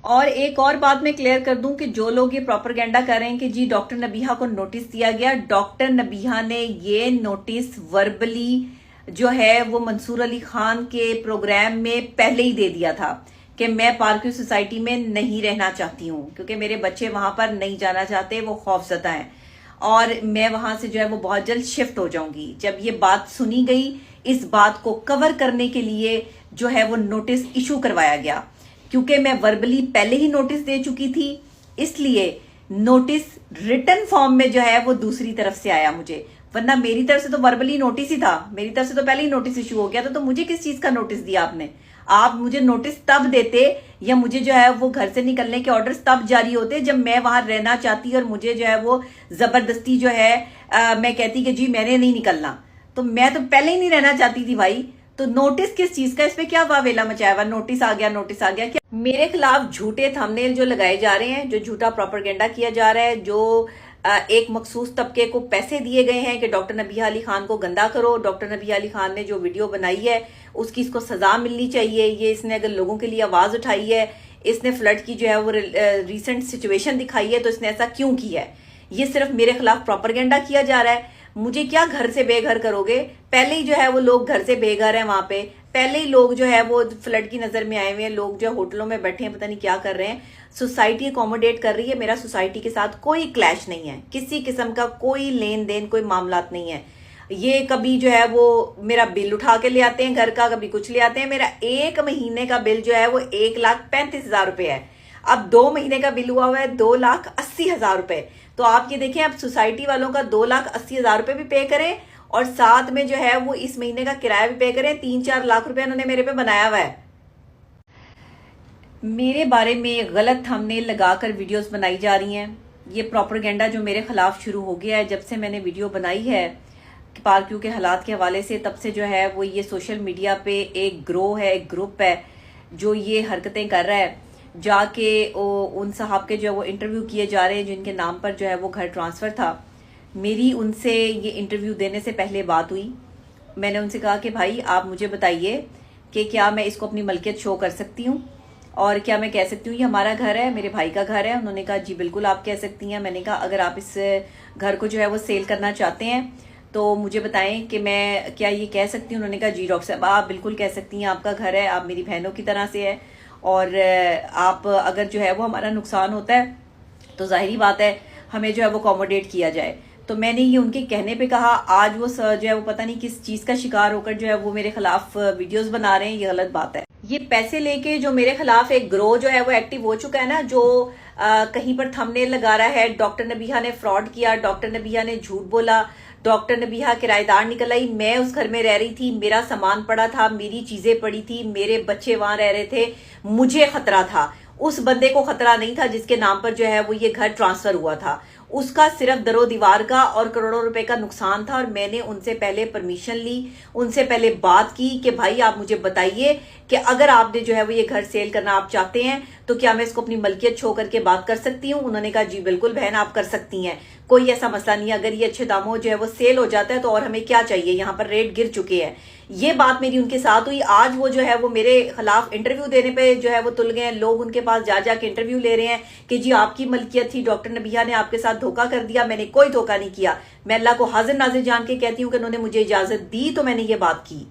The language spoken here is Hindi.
और एक और बात मैं क्लियर कर दूं कि जो लोग ये प्रोपेगेंडा कर रहे हैं कि जी डॉक्टर नबीहा को नोटिस दिया गया, डॉक्टर नबीहा ने ये नोटिस वर्बली जो है वो मंसूर अली खान के प्रोग्राम में पहले ही दे दिया था कि मैं पार्क सोसाइटी में नहीं रहना चाहती हूँ क्योंकि मेरे बच्चे वहां पर नहीं जाना चाहते, वो खौफजदा हैं और मैं वहां से जो है वो बहुत जल्द शिफ्ट हो जाऊंगी। जब ये बात सुनी गई, इस बात को कवर करने के लिए जो है वो नोटिस इशू करवाया गया। क्योंकि मैं वर्बली पहले ही नोटिस दे चुकी थी, इसलिए नोटिस रिटन फॉर्म में जो है वो दूसरी तरफ से आया मुझे, वरना मेरी तरफ से तो वर्बली नोटिस ही था, मेरी तरफ से तो पहले ही नोटिस इशू हो गया था। तो मुझे किस चीज का नोटिस दिया आपने? आप मुझे नोटिस तब देते या मुझे जो है वो घर से निकलने के ऑर्डर्स तब जारी होते जब मैं वहां रहना चाहती और मुझे जो है वो जबरदस्ती जो है मैं कहती कि जी मैंने नहीं निकलना, तो मैं तो पहले ही नहीं रहना चाहती थी भाई। तो नोटिस किस चीज का? इस पे क्या वावेला मचाया हुआ? नोटिस आ गया, नोटिस आ गया। क्या मेरे खिलाफ झूठे थंबनेल जो लगाए जा रहे हैं, जो झूठा प्रोपेगेंडा किया जा रहा है, जो एक मखसूस तबके को पैसे दिए गए हैं कि डॉक्टर नबीहा अली खान को गंदा करो, डॉक्टर नबीहा अली खान ने जो वीडियो बनाई है उसकी इसको सजा मिलनी चाहिए, ये इसने अगर लोगों के लिए आवाज उठाई है, इसने फ्लड की जो है वो रिसेंट सिचुएशन दिखाई है, तो इसने ऐसा क्यों किया है? ये सिर्फ मेरे खिलाफ प्रोपेगेंडा किया जा रहा है। मुझे क्या घर से बेघर करोगे? पहले ही जो है वो लोग घर से बेघर हैं, वहां पे पहले ही लोग जो है वो फ्लड की नजर में आए हुए हैं, लोग जो होटलों में बैठे हैं, पता नहीं क्या कर रहे हैं। सोसाइटी अकोमोडेट कर रही है, मेरा सोसाइटी के साथ कोई क्लैश नहीं है, किसी किस्म का कोई लेन देन, कोई मामलात नहीं है। ये कभी जो है वो मेरा बिल उठा के ले आते हैं घर का, कभी कुछ ले आते हैं। मेरा एक महीने का बिल जो है वो 1,35,000 रुपए है। अब 2 महीने का बिल हुआ है 2,80,000 रुपए। तो आप ये देखें, अब सोसाइटी वालों का 2,80,000 रुपए भी पे करें और साथ में जो है वो इस महीने का किराया भी पे करें। 3-4 लाख रुपए उन्होंने मेरे पे बनाया हुआ है। मेरे बारे में गलत थंबनेल लगाकर वीडियोस बनाई जा रही हैं। ये प्रोपेगेंडा जो मेरे खिलाफ शुरू हो गया है जब से मैंने वीडियो बनाई है पार्क के हालात के हवाले से, तब से जो है वो ये सोशल मीडिया पे एक ग्रोह है, एक ग्रुप है जो ये हरकतें कर रहा है। जाके उन साहब के जो वो इंटरव्यू किए जा रहे हैं जिनके नाम पर जो है वो घर ट्रांसफर था। मेरी उनसे ये इंटरव्यू देने से पहले बात हुई। मैंने उनसे कहा कि भाई आप मुझे बताइए कि क्या मैं इसको अपनी मलकियत शो कर सकती हूँ और क्या मैं कह सकती हूँ ये हमारा घर है, मेरे भाई का घर है। उन्होंने कहा जी बिल्कुल आप कह सकती हैं। मैंने कहा अगर आप इस घर को जो है वो सेल करना चाहते हैं तो मुझे बताएं कि मैं क्या ये कह सकती हूँ। उन्होंने कहा जी डॉक्टर साहब आप बिल्कुल कह सकती हैं, आपका घर है, आप मेरी बहनों की तरह से है और आप अगर जो है वो हमारा नुकसान होता है तो जाहिर बात है हमें जो है वो अकोमोडेट किया जाए। तो मैंने ये उनके कहने पे कहा। आज वो जो है वो पता नहीं किस चीज का शिकार होकर जो है वो मेरे खिलाफ वीडियोस बना रहे हैं, ये गलत बात है। ये पैसे लेके जो मेरे खिलाफ एक ग्रोह जो है वो एक्टिव हो चुका है ना, जो कहीं पर थंबनेल लगा रहा है डॉक्टर नबीहा ने फ्रॉड किया, डॉक्टर नबीहा ने झूठ बोला, डॉक्टर नबीहा किराएदार निकल आई। मैं उस घर में रह रही थी, मेरा सामान पड़ा था, मेरी चीजें पड़ी थी, मेरे बच्चे वहां रह रहे थे, मुझे खतरा था। उस बंदे को खतरा नहीं था जिसके नाम पर जो है वो ये घर ट्रांसफर हुआ था। उसका सिर्फ दरो दीवार का और करोड़ों रुपए का नुकसान था और मैंने उनसे पहले परमिशन ली, उनसे पहले बात की कि भाई आप मुझे बताइए कि अगर आपने जो है वो ये घर सेल करना आप चाहते हैं तो क्या मैं इसको अपनी मलकियत शो करके बात कर सकती हूँ। उन्होंने कहा जी बिल्कुल बहन आप कर सकती हैं, कोई ऐसा मसला नहीं है। अगर ये अच्छे दामों जो है वो सेल हो जाता है तो और हमें क्या चाहिए, यहाँ पर रेट गिर चुके हैं। ये बात मेरी उनके साथ हुई। आज वो जो है वो मेरे खिलाफ इंटरव्यू देने पे जो है वो तुल गए हैं। लोग उनके पास जा जाके इंटरव्यू ले रहे हैं कि जी आपकी मलकियत थी, डॉक्टर नबीहा ने आपके साथ धोखा कर दिया। मैंने कोई धोखा नहीं किया। मैं अल्लाह को हाजिर नाजिर जान के कहती हूँ कि उन्होंने मुझे इजाजत दी तो मैंने ये बात की।